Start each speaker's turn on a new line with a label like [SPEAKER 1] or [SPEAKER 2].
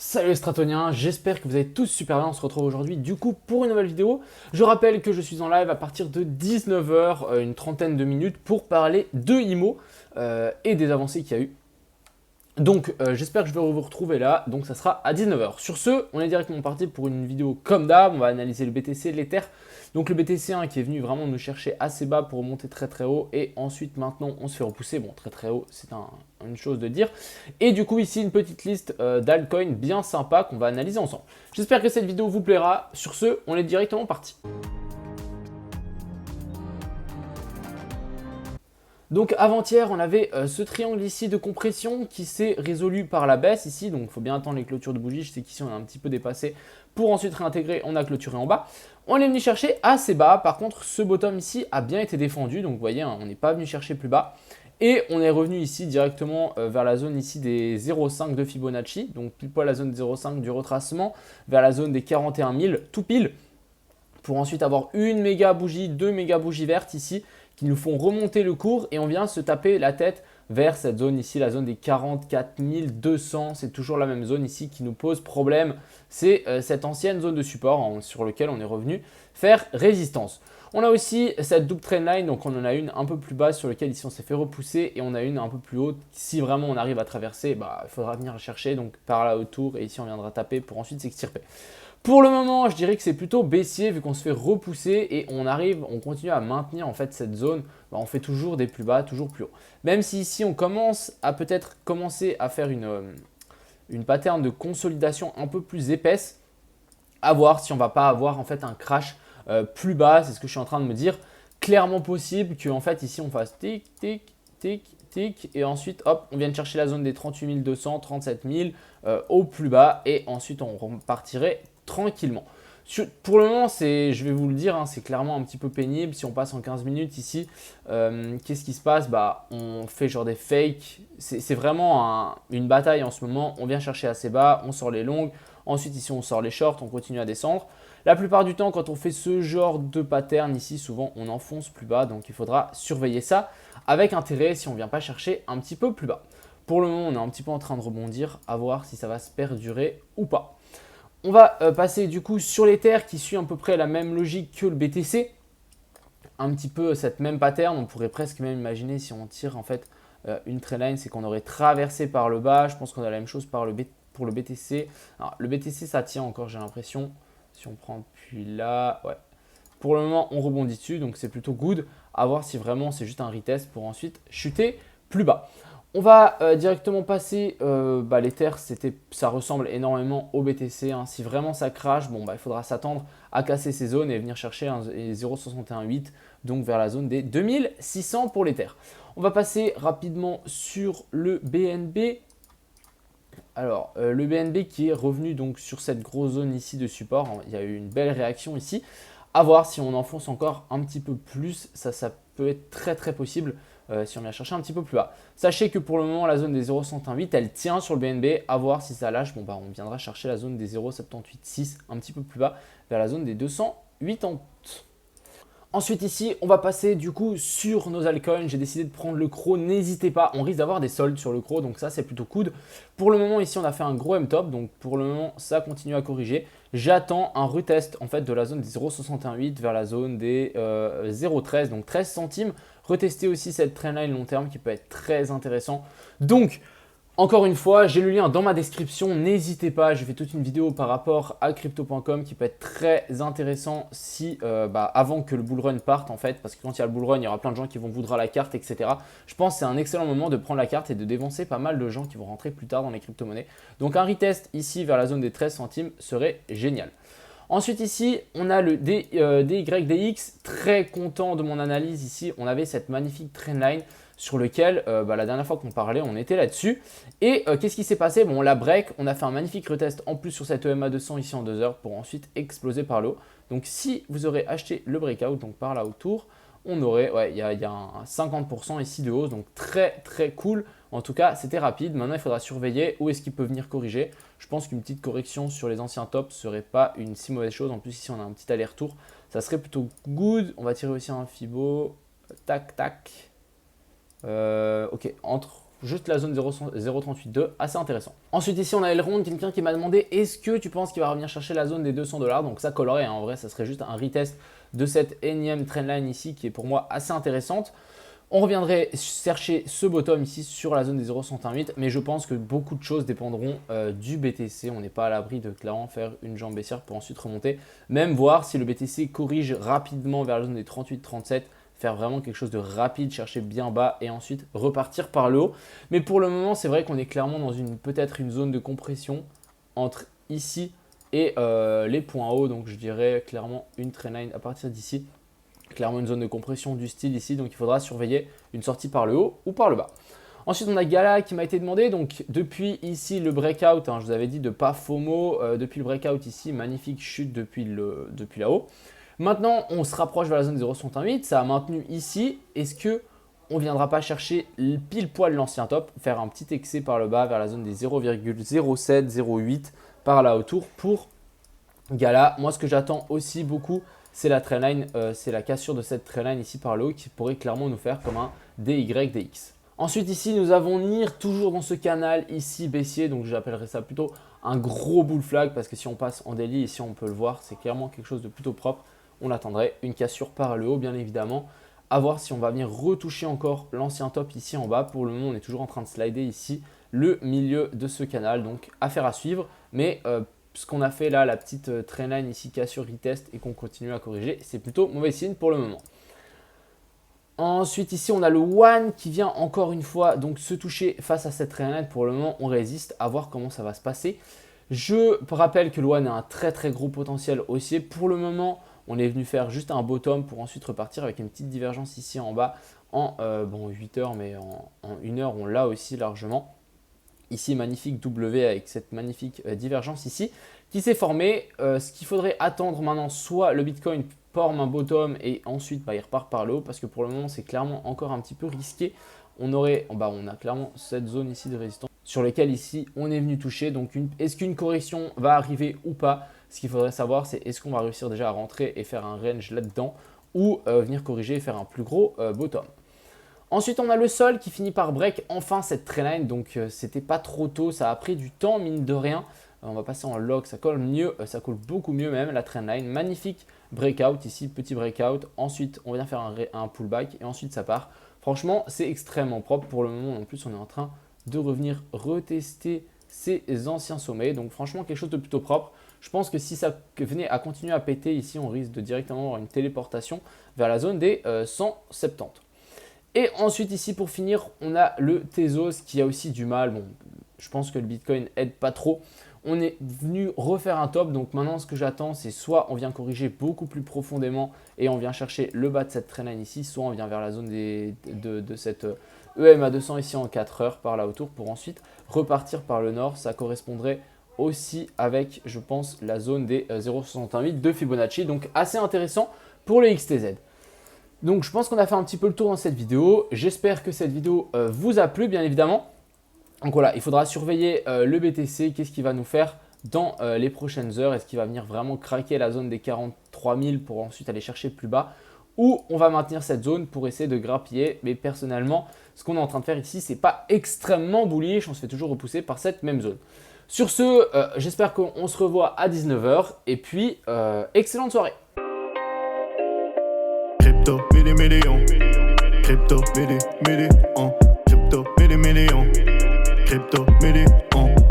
[SPEAKER 1] Salut les Stratoniens, j'espère que vous allez tous super bien, on se retrouve aujourd'hui du coup pour une nouvelle vidéo. Je rappelle que je suis en live à partir de 19 h, une trentaine de minutes pour parler de IMO et des avancées qu'il y a eu. Donc j'espère que je vais vous retrouver là, donc ça sera à 19 h. Sur ce, on est directement parti pour une vidéo comme d'hab, on va analyser le BTC, l'Ether. Donc le BTC1 qui est venu vraiment nous chercher assez bas pour remonter très très haut et ensuite maintenant on se fait repousser, bon très très haut c'est une chose de dire. Et du coup ici une petite liste d'altcoins bien sympa qu'on va analyser ensemble. J'espère que cette vidéo vous plaira, sur ce on est directement parti. Donc avant-hier, on avait ce triangle ici de compression qui s'est résolu par la baisse ici. Donc il faut bien attendre les clôtures de bougie. Je sais qu'ici on a un petit peu dépassé pour ensuite réintégrer. On a clôturé en bas. On est venu chercher assez bas. Par contre, ce bottom ici a bien été défendu. Donc vous voyez, hein, on n'est pas venu chercher plus bas. Et on est revenu ici directement vers la zone ici des 0,5 de Fibonacci. Donc pile poil la zone 0,5 du retracement vers la zone des 41 000 tout pile. Pour ensuite avoir une méga bougie, deux méga bougies vertes ici qui nous font remonter le cours et on vient se taper la tête vers cette zone ici, la zone des 44 200. C'est toujours la même zone ici qui nous pose problème. C'est cette ancienne zone de support sur laquelle on est revenu faire résistance. On a aussi cette double trendline, donc on en a une un peu plus basse sur laquelle ici on s'est fait repousser et on a une un peu plus haute. Si vraiment on arrive à traverser, il faudra venir chercher donc par là autour et ici on viendra taper pour ensuite s'extirper. Pour le moment, je dirais que c'est plutôt baissier vu qu'on se fait repousser et on continue à maintenir en fait cette zone. On fait toujours des plus bas, toujours plus haut. Même si ici on commence à peut-être commencer à faire une pattern de consolidation un peu plus épaisse, à voir si on ne va pas avoir en fait un crash plus bas. C'est ce que je suis en train de me dire. Clairement possible qu'en fait ici on fasse tic, tic, tic, tic et ensuite hop, on vient chercher la zone des 38 200, 37 000 au plus bas et ensuite on repartirait tranquillement. Pour le moment, je vais vous le dire, hein, c'est clairement un petit peu pénible. Si on passe en 15 minutes ici, qu'est-ce qui se passe? On fait genre des fakes. C'est vraiment une bataille en ce moment. On vient chercher assez bas, on sort les longues. Ensuite, ici, on sort les shorts, on continue à descendre. La plupart du temps, quand on fait ce genre de pattern ici, souvent, on enfonce plus bas. Donc, il faudra surveiller ça avec intérêt si on ne vient pas chercher un petit peu plus bas. Pour le moment, on est un petit peu en train de rebondir, à voir si ça va se perdurer ou pas. On va passer du coup sur l'Ether qui suit à peu près la même logique que le BTC. Un petit peu cette même pattern. On pourrait presque même imaginer si on tire en fait une trendline, c'est qu'on aurait traversé par le bas. Je pense qu'on a la même chose pour le BTC. Alors, le BTC ça tient encore, j'ai l'impression. Si on prend depuis là, ouais. Pour le moment, on rebondit dessus, donc c'est plutôt good. À voir si vraiment c'est juste un retest pour ensuite chuter plus bas. On va directement passer, l'Ether, ça ressemble énormément au BTC. Hein. Si vraiment ça crache, il faudra s'attendre à casser ces zones et venir chercher un 0,618, donc vers la zone des 2600 pour l'Ether. On va passer rapidement sur le BNB. Alors, le BNB qui est revenu donc sur cette grosse zone ici de support. Il y a eu une belle réaction ici. À voir si on enfonce encore un petit peu plus, ça peut être très très possible si on vient chercher un petit peu plus bas. Sachez que pour le moment, la zone des 0,108, elle tient sur le BNB. À voir si ça lâche, on viendra chercher la zone des 0,786 un petit peu plus bas vers la zone des 280. Ensuite ici, on va passer du coup sur nos altcoins. J'ai décidé de prendre le CRO, n'hésitez pas, on risque d'avoir des soldes sur le CRO, donc ça c'est plutôt cool. Pour le moment ici, on a fait un gros M-top, donc pour le moment ça continue à corriger. J'attends un retest en fait de la zone des 0,618 vers la zone des 0,13, donc 13 centimes. Retester aussi cette trendline long terme qui peut être très intéressant. Donc encore une fois, j'ai le lien dans ma description, n'hésitez pas, j'ai fait toute une vidéo par rapport à crypto.com qui peut être très intéressant si avant que le bull run parte en fait, parce que quand il y a le bull run, il y aura plein de gens qui vont vouloir la carte, etc. Je pense que c'est un excellent moment de prendre la carte et de dévancer pas mal de gens qui vont rentrer plus tard dans les crypto-monnaies. Donc un retest ici vers la zone des 13 centimes serait génial. Ensuite ici, on a le DYDX, très content de mon analyse ici, on avait cette magnifique trendline sur lequel la dernière fois qu'on parlait, on était là-dessus. Et qu'est-ce qui s'est passé? On la break, on a fait un magnifique retest en plus sur cette EMA 200 ici en 2 heures pour ensuite exploser par le haut. Donc si vous aurez acheté le breakout, donc par là autour, on aurait, il y a un 50% ici de hausse, donc très très cool. En tout cas, c'était rapide. Maintenant, il faudra surveiller où est-ce qu'il peut venir corriger. Je pense qu'une petite correction sur les anciens tops ne serait pas une si mauvaise chose. En plus, ici, on a un petit aller-retour. Ça serait plutôt good. On va tirer aussi un Fibo. Tac, tac. Ok, entre juste la zone 0,382, assez intéressant. Ensuite ici on a Elrond, quelqu'un qui m'a demandé est-ce que tu penses qu'il va revenir chercher la zone des 200 $. Donc ça collerait, hein. En vrai ça serait juste un retest de cette énième trendline ici qui est pour moi assez intéressante. On reviendrait chercher ce bottom ici sur la zone des 0,118, mais je pense que beaucoup de choses dépendront du BTC. On n'est pas à l'abri de clairement faire une jambe baissière pour ensuite remonter. Même voir si le BTC corrige rapidement vers la zone des 38-37, faire vraiment quelque chose de rapide, chercher bien bas et ensuite repartir par le haut. Mais pour le moment, c'est vrai qu'on est clairement dans peut-être une zone de compression entre ici et les points hauts. Donc je dirais clairement une trendline à partir d'ici. Clairement une zone de compression du style ici, donc il faudra surveiller une sortie par le haut ou par le bas. Ensuite, on a Gala qui m'a été demandé, donc depuis ici le breakout, hein, je vous avais dit de pas FOMO, depuis le breakout ici, magnifique chute depuis là-haut. Maintenant, on se rapproche vers la zone des 0,68, ça a maintenu ici. Est-ce que on viendra pas chercher pile poil l'ancien top, faire un petit excès par le bas vers la zone des 0,07, 0,8 par là autour pour Gala? Moi, ce que j'attends aussi beaucoup, c'est la trendline, c'est la cassure de cette trendline ici par le haut qui pourrait clairement nous faire comme un DYDX. Ensuite ici nous avons NIR toujours dans ce canal ici baissier, donc j'appellerais ça plutôt un gros bull flag parce que si on passe en daily, ici on peut le voir, c'est clairement quelque chose de plutôt propre. On attendrait une cassure par le haut bien évidemment, à voir si on va venir retoucher encore l'ancien top ici en bas. Pour le moment on est toujours en train de slider ici le milieu de ce canal, donc affaire à suivre, mais ce qu'on a fait là, la petite trendline ici cassure retest et qu'on continue à corriger, c'est plutôt mauvais signe pour le moment. Ensuite ici on a le One qui vient encore une fois donc se toucher face à cette trendline. Pour le moment on résiste, à voir comment ça va se passer. Je rappelle que le One a un très gros potentiel haussier. Pour le moment on est venu faire juste un bottom pour ensuite repartir avec une petite divergence ici en bas en 8 heures, mais en 1 heure on l'a aussi largement. Ici, magnifique W avec cette magnifique divergence ici qui s'est formée. Ce qu'il faudrait attendre maintenant, soit le Bitcoin forme un bottom et ensuite il repart par le haut, parce que pour le moment, c'est clairement encore un petit peu risqué. On a clairement cette zone ici de résistance sur laquelle ici on est venu toucher. Donc, est-ce qu'une correction va arriver ou pas? Ce qu'il faudrait savoir, c'est est-ce qu'on va réussir déjà à rentrer et faire un range là-dedans ou venir corriger et faire un plus gros bottom. Ensuite, on a le Sol qui finit par break enfin cette trendline, donc c'était pas trop tôt, ça a pris du temps mine de rien. On va passer en log, ça colle mieux, ça colle beaucoup mieux même la trendline. Magnifique breakout ici, petit breakout. Ensuite, on vient faire un pullback et ensuite ça part. Franchement, c'est extrêmement propre pour le moment. En plus, on est en train de revenir retester ces anciens sommets. Donc franchement, quelque chose de plutôt propre. Je pense que si ça venait à continuer à péter ici, on risque de directement avoir une téléportation vers la zone des 170. Et ensuite ici pour finir, on a le Tezos qui a aussi du mal. Bon, je pense que le Bitcoin aide pas trop. On est venu refaire un top, donc maintenant ce que j'attends c'est soit on vient corriger beaucoup plus profondément et on vient chercher le bas de cette trendline ici, soit on vient vers la zone de cette EMA 200 ici en 4 heures par là autour pour ensuite repartir par le nord. Ça correspondrait aussi avec, je pense, la zone des 0,68 de Fibonacci, donc assez intéressant pour le XTZ. Donc je pense qu'on a fait un petit peu le tour dans cette vidéo. J'espère que cette vidéo vous a plu bien évidemment. Donc voilà, il faudra surveiller le BTC, qu'est-ce qu'il va nous faire dans les prochaines heures. Est-ce qu'il va venir vraiment craquer la zone des 43 000 pour ensuite aller chercher plus bas, ou on va maintenir cette zone pour essayer de grappiller. Mais personnellement, ce qu'on est en train de faire ici, c'est pas extrêmement bullish, on se fait toujours repousser par cette même zone. Sur ce, j'espère qu'on se revoit à 19 h et puis excellente soirée.
[SPEAKER 2] Crypto, million. Crypto, million. Crypto, million. Crypto, million.